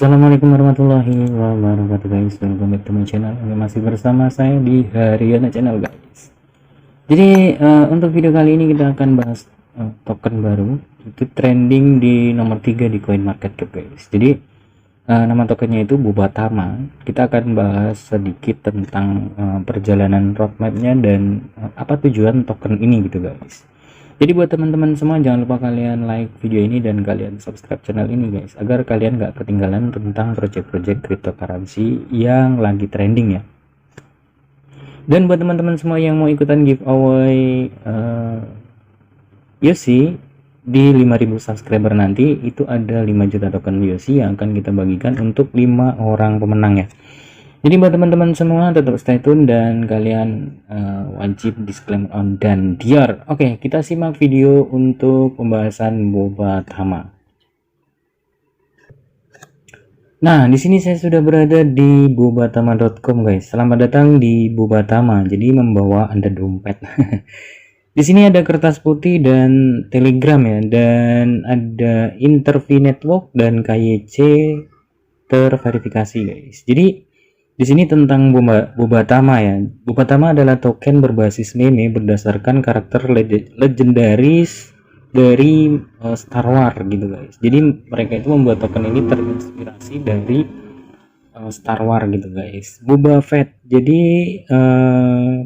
Assalamualaikum warahmatullahi wabarakatuh guys, welcome back to my channel. Oke, masih bersama saya di Haryana Channel guys. Jadi untuk video kali ini kita akan bahas token baru, itu trending di nomor 3 di CoinMarketCap guys. Jadi nama tokennya itu Bobatama. Kita akan bahas sedikit tentang perjalanan roadmapnya dan apa tujuan token ini gitu guys. Jadi buat teman-teman semua, jangan lupa kalian like video ini dan kalian subscribe channel ini guys, agar kalian gak ketinggalan tentang project-project cryptocurrency yang lagi trending ya. Dan buat teman-teman semua yang mau ikutan giveaway Yosi di 5000 subscriber nanti, itu ada 5 juta token Yosi yang akan kita bagikan untuk 5 orang pemenang ya. Jadi buat teman-teman semua tetap stay tune dan kalian wajib disclaimer on dan diar. Oke, kita simak video untuk pembahasan Bobatama. Nah, di sini saya sudah berada di bobatama.com guys. Selamat datang di Bobatama. Jadi membawa Anda dompet. Di sini ada kertas putih dan Telegram ya, dan ada Intervi Network dan KYC terverifikasi guys. Jadi di sini tentang Bobatama ya. Bobatama adalah token berbasis meme berdasarkan karakter legendaris dari Star Wars gitu guys. Jadi mereka itu membuat token ini terinspirasi dari Star Wars gitu guys. Boba Fett. Jadi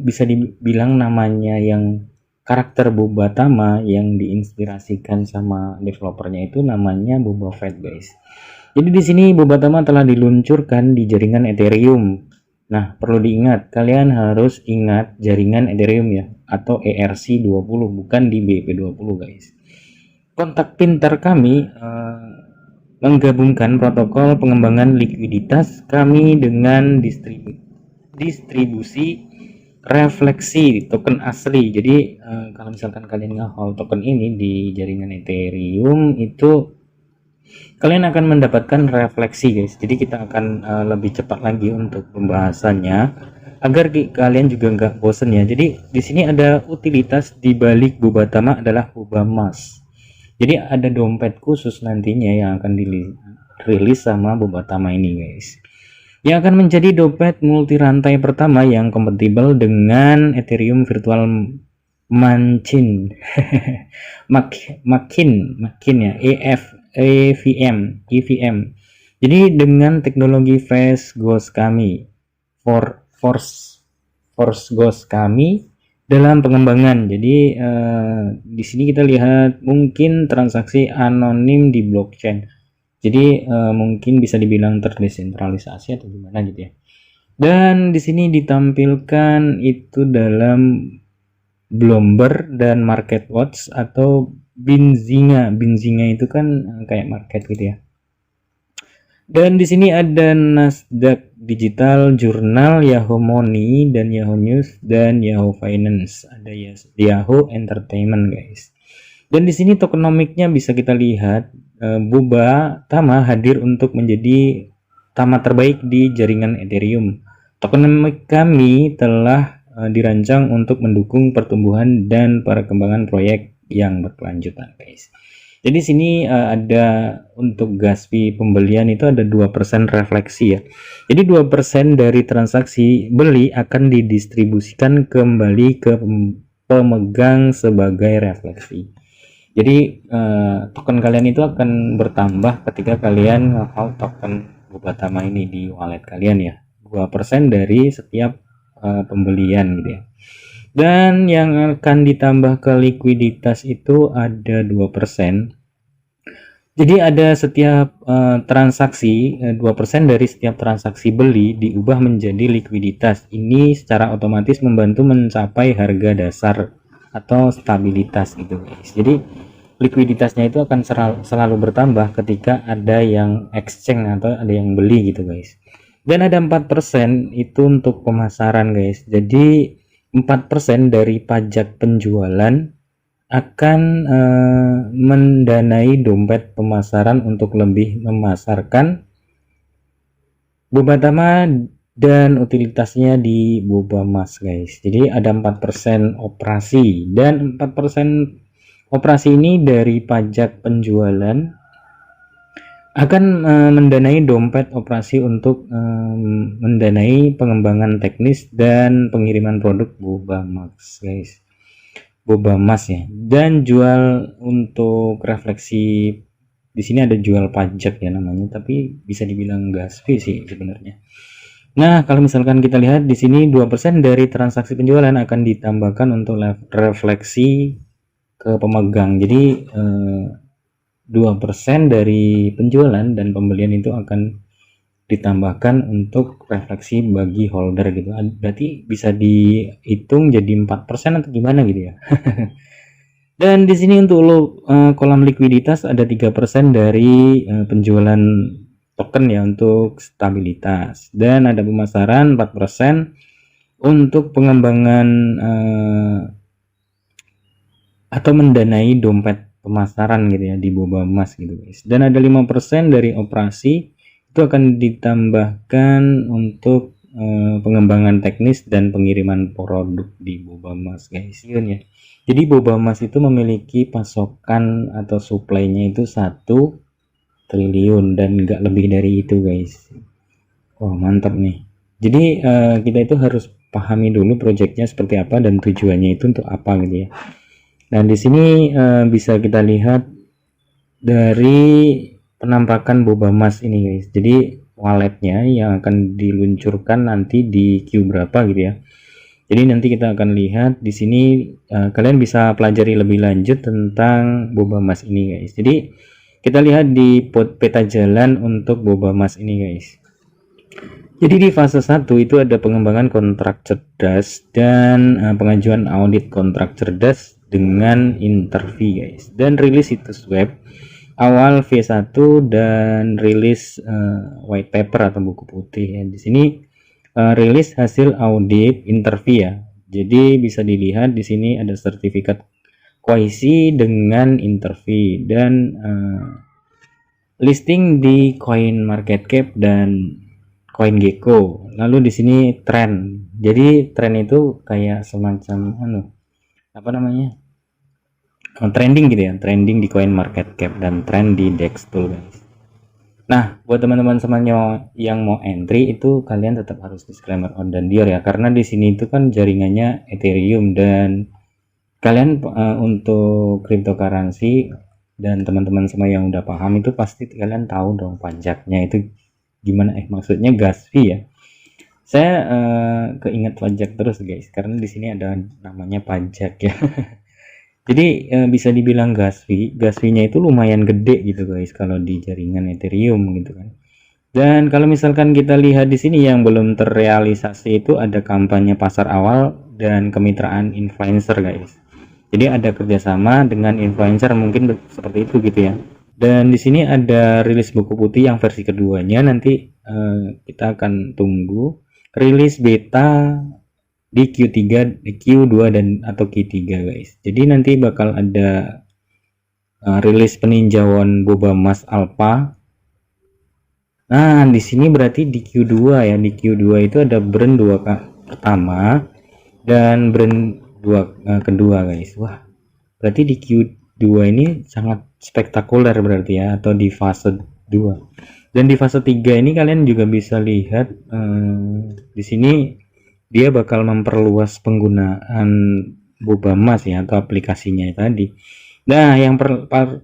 bisa dibilang namanya yang karakter Bobatama yang diinspirasikan sama developernya itu namanya Boba Fett guys. Jadi di sini Bobatama telah diluncurkan di jaringan Ethereum. Nah, perlu diingat, kalian harus ingat jaringan Ethereum ya, atau ERC20, bukan di BEP20 guys. Kontak pintar kami menggabungkan protokol pengembangan likuiditas kami dengan distribusi refleksi token asli. Jadi kalau misalkan kalian nge-hold token ini di jaringan Ethereum, itu kalian akan mendapatkan refleksi guys. Jadi kita akan lebih cepat lagi untuk pembahasannya agar kalian juga nggak bosen ya. Jadi di sini ada utilitas di balik Bobatama adalah Bobamas. Jadi ada dompet khusus nantinya yang akan dirilis sama Bobatama ini guys, yang akan menjadi dompet multi rantai pertama yang kompatibel dengan Ethereum Virtual Machine makin ya, EVM. Jadi dengan teknologi Force Ghost kami dalam pengembangan. Jadi di sini kita lihat mungkin transaksi anonim di blockchain. Jadi mungkin bisa dibilang terdesentralisasi atau gimana gitu ya. Dan di sini ditampilkan itu dalam Bloomberg dan MarketWatch atau Binzinga itu kan kayak market gitu ya. Dan di sini ada Nasdaq Digital Journal, Yahoo Money dan Yahoo News dan Yahoo Finance. Ada Yahoo Entertainment guys. Dan di sini tokenomiknya bisa kita lihat, Bobatama hadir untuk menjadi tama terbaik di jaringan Ethereum. Tokenomik kami telah dirancang untuk mendukung pertumbuhan dan perkembangan proyek yang berkelanjutan guys. Jadi sini ada untuk gas fee pembelian itu ada 2% refleksi ya. Jadi 2% dari transaksi beli akan didistribusikan kembali ke pemegang sebagai refleksi. Jadi token kalian itu akan bertambah ketika kalian nge-hold token Bobatama ini di wallet kalian ya. 2% dari setiap pembelian gitu ya. Dan yang akan ditambah ke likuiditas itu ada 2%. Jadi ada setiap transaksi 2% dari setiap transaksi beli diubah menjadi likuiditas. Ini secara otomatis membantu mencapai harga dasar atau stabilitas gitu guys. Jadi likuiditasnya itu akan selalu bertambah ketika ada yang exchange atau ada yang beli gitu guys. Dan ada 4% itu untuk pemasaran guys. Jadi 4% dari pajak penjualan akan mendanai dompet pemasaran untuk lebih memasarkan Bobatama dan utilitasnya di Bobamas guys. Jadi ada 4% operasi, dan 4% operasi ini dari pajak penjualan akan mendanai dompet operasi untuk mendanai pengembangan teknis dan pengiriman produk Boba Mas guys, Boba Mas ya. Dan jual untuk refleksi di sini ada jual pajak ya namanya, tapi bisa dibilang gas fee sih sebenarnya. Nah, kalau misalkan kita lihat di sini 2% dari transaksi penjualan akan ditambahkan untuk refleksi ke pemegang. Jadi 2% dari penjualan dan pembelian itu akan ditambahkan untuk refleksi bagi holder gitu. Berarti bisa dihitung jadi 4% atau gimana gitu ya. Dan di sini untuk kolam likuiditas ada 3% dari penjualan token ya untuk stabilitas, dan ada pemasaran 4% untuk pengembangan atau mendanai dompet pemasaran gitu ya di Boba Mas gitu guys. Dan ada 5% dari operasi itu akan ditambahkan untuk pengembangan teknis dan pengiriman produk di Boba Mas guys ya. Jadi Boba Mas itu memiliki pasokan atau supply-nya itu 1 triliun dan nggak lebih dari itu guys. Wah mantap nih. Jadi kita itu harus pahami dulu projectnya seperti apa dan tujuannya itu untuk apa gitu ya. Dan di sini bisa kita lihat dari penampakan Boba Mas ini guys. Jadi walletnya yang akan diluncurkan nanti di Q berapa gitu ya. Jadi nanti kita akan lihat di sini kalian bisa pelajari lebih lanjut tentang Boba Mas ini guys. Jadi kita lihat di peta jalan untuk Boba Mas ini guys. Jadi di fase 1 itu ada pengembangan kontrak cerdas dan pengajuan audit kontrak cerdas dengan interview guys, dan rilis situs web awal V1 dan rilis white paper atau buku putih ya. Di sini rilis hasil audit interview ya. Jadi bisa dilihat di sini ada sertifikat koisi dengan interview dan listing di CoinMarketCap dan CoinGecko. Lalu di sini tren. Jadi tren itu kayak semacam apa namanya? Trending gitu ya, trending di CoinMarketCap dan trend di Dextool guys. Nah, buat teman-teman semuanya yang mau entry itu kalian tetap harus disclaimer on dan Dior ya, karena di sini itu kan jaringannya Ethereum dan kalian untuk cryptocurrency dan teman-teman semua yang udah paham itu pasti kalian tahu dong pajaknya itu gimana, maksudnya gas fee ya. Saya keinget pajak terus guys, karena di sini ada namanya pajak ya. Jadi bisa dibilang gas fee-nya itu lumayan gede gitu guys kalau di jaringan Ethereum gitu kan. Dan kalau misalkan kita lihat di sini yang belum terrealisasi itu ada kampanye pasar awal dan kemitraan influencer guys. Jadi ada kerjasama dengan influencer mungkin seperti itu gitu ya. Dan di sini ada rilis buku putih yang versi keduanya, nanti kita akan tunggu rilis beta di Q3, Q2 dan atau Q3 guys. Jadi nanti bakal ada rilis peninjauan Boba Mas Alpha. Nah, di sini berarti di Q2 ya. Di Q2 itu ada brand 2 pertama dan brand 2 kedua guys. Wah, berarti di Q2 ini sangat spektakuler berarti ya, atau di fase 2. Dan di fase 3 ini kalian juga bisa lihat di sini dia bakal memperluas penggunaan Boba Mas ya, atau aplikasinya tadi. Nah, yang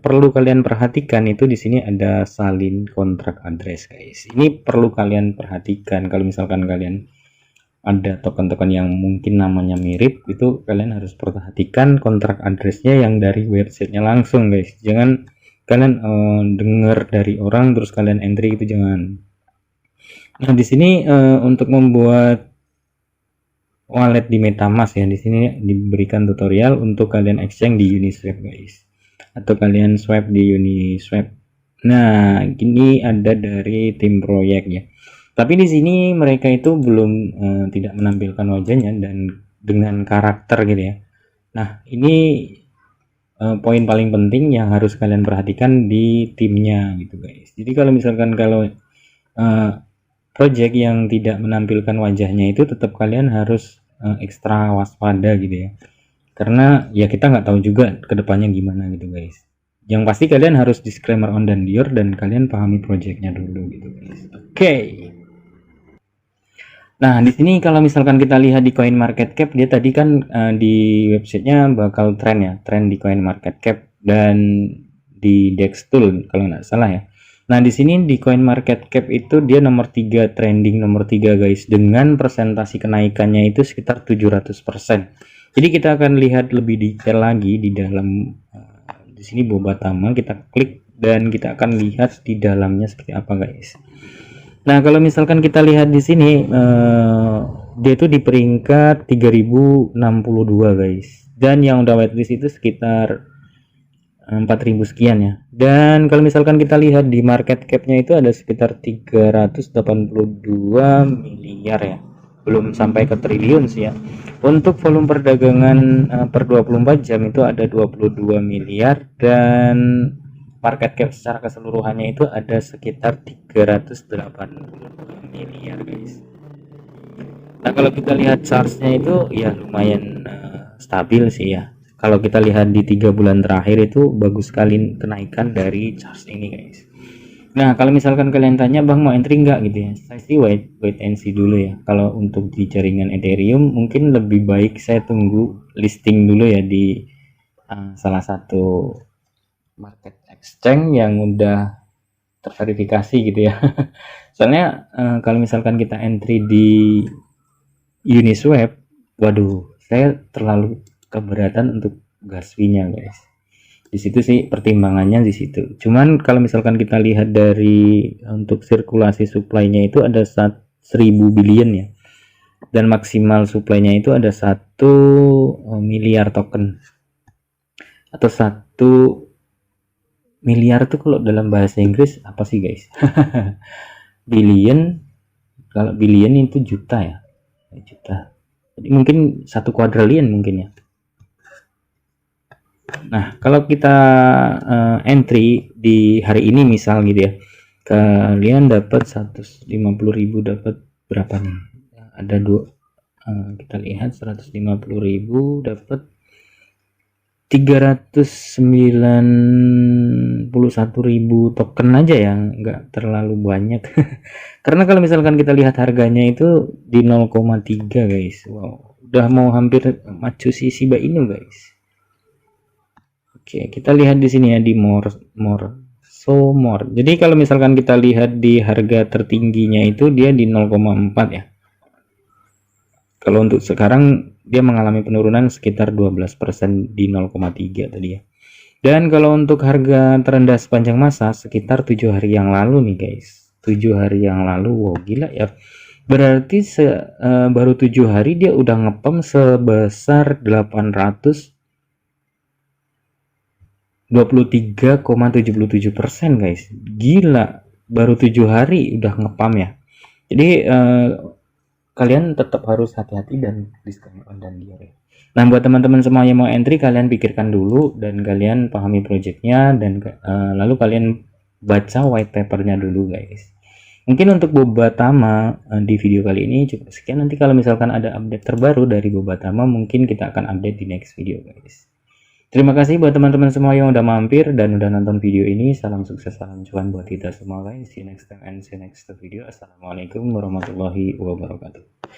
perlu kalian perhatikan itu di sini ada salin kontrak address guys. Ini perlu kalian perhatikan kalau misalkan kalian ada token-token yang mungkin namanya mirip, itu kalian harus perhatikan kontrak addressnya yang dari websitenya langsung guys. Jangan kalian dengar dari orang terus kalian entry, itu jangan. Nah, di sini untuk membuat wallet di MetaMask ya, di sini diberikan tutorial untuk kalian exchange di Uniswap guys, atau kalian swipe di Uniswap. Nah, ini ada dari tim proyek ya. Tapi di sini mereka itu belum tidak menampilkan wajahnya dan dengan karakter gitu ya. Nah, ini poin paling penting yang harus kalian perhatikan di timnya gitu guys. Jadi kalau misalkan project yang tidak menampilkan wajahnya itu tetap kalian harus ekstra waspada gitu ya, karena ya kita nggak tahu juga kedepannya gimana gitu guys. yang pasti kalian harus disclaimer on dan Dior dan kalian pahami projectnya dulu gitu guys. Oke. Nah, di sini kalau misalkan kita lihat di Coin Market Cap, dia tadi kan di websitenya bakal tren ya, tren di Coin Market Cap dan di Dextool kalau nggak salah ya. Nah, di sini di Coin Market Cap itu dia nomor 3, trending nomor 3 guys, dengan presentasi kenaikannya itu sekitar 700%. Jadi kita akan lihat lebih detail lagi di dalam di sini Bobatama, kita klik dan kita akan lihat di dalamnya seperti apa guys. Nah, kalau misalkan kita lihat di sini dia itu di peringkat 3062 guys. Dan yang udah whitelist itu sekitar 4000 sekian ya. Dan kalau misalkan kita lihat di market cap-nya itu ada sekitar 382 miliar ya. Belum sampai ke triliun sih ya. Untuk volume perdagangan per 24 jam itu ada 22 miliar dan market cap secara keseluruhannya itu ada sekitar 380 miliar guys. Nah, kalau kita lihat chartnya itu ya lumayan stabil sih ya. Kalau kita lihat di 3 bulan terakhir itu bagus sekali kenaikan dari chart ini guys. Nah, kalau misalkan kalian tanya bang mau entry enggak gitu ya, saya sih wait and see dulu ya. Kalau untuk di jaringan Ethereum mungkin lebih baik saya tunggu listing dulu ya di salah satu market exchange yang udah terverifikasi gitu ya. Soalnya kalau misalkan kita entry di Uniswap, waduh saya terlalu keberatan untuk gas fee-nya guys. Di situ sih pertimbangannya di situ. Cuman kalau misalkan kita lihat dari untuk sirkulasi supply-nya itu ada 1000 billion ya. Dan maksimal supply-nya itu ada 1 miliar token. Atau 1 miliar tuh kalau dalam bahasa Inggris apa sih guys? Billion, kalau billion itu juta ya. Juta. Jadi mungkin 1 kuadrillion mungkin ya. Nah, kalau kita entry di hari ini misal gitu ya, kalian dapat 150.000 dapat berapa nih? Ada dua, kita lihat 150.000 dapat 391.000 token aja ya, nggak terlalu banyak. Karena kalau misalkan kita lihat harganya itu di 0,3 guys, wow, udah mau hampir macu si Shiba Inu guys. Oke, kita lihat di sini ya di more. Jadi kalau misalkan kita lihat di harga tertingginya itu dia di 0,4 ya. Kalau untuk sekarang dia mengalami penurunan sekitar 12% di 0,3 tadi ya. Dan kalau untuk harga terendah sepanjang masa sekitar 7 hari yang lalu nih guys. 7 hari yang lalu, wow gila ya. Berarti baru 7 hari dia udah ngepump sebesar 23,77% guys. Gila, baru 7 hari udah ngepump ya. Jadi kalian tetap harus hati-hati dan disclaimer on dan Dior ya. Nah, buat teman-teman semua yang mau entry, kalian pikirkan dulu dan kalian pahami projectnya dan lalu kalian baca white papernya dulu guys. Mungkin untuk Bobatama di video kali ini cukup sekian. Nanti kalau misalkan ada update terbaru dari Bobatama mungkin kita akan update di next video guys. Terima kasih buat teman-teman semua yang udah mampir dan udah nonton video ini. Salam sukses, salam cuan buat kita semua guys. See you next time and see you next video. Assalamualaikum warahmatullahi wabarakatuh.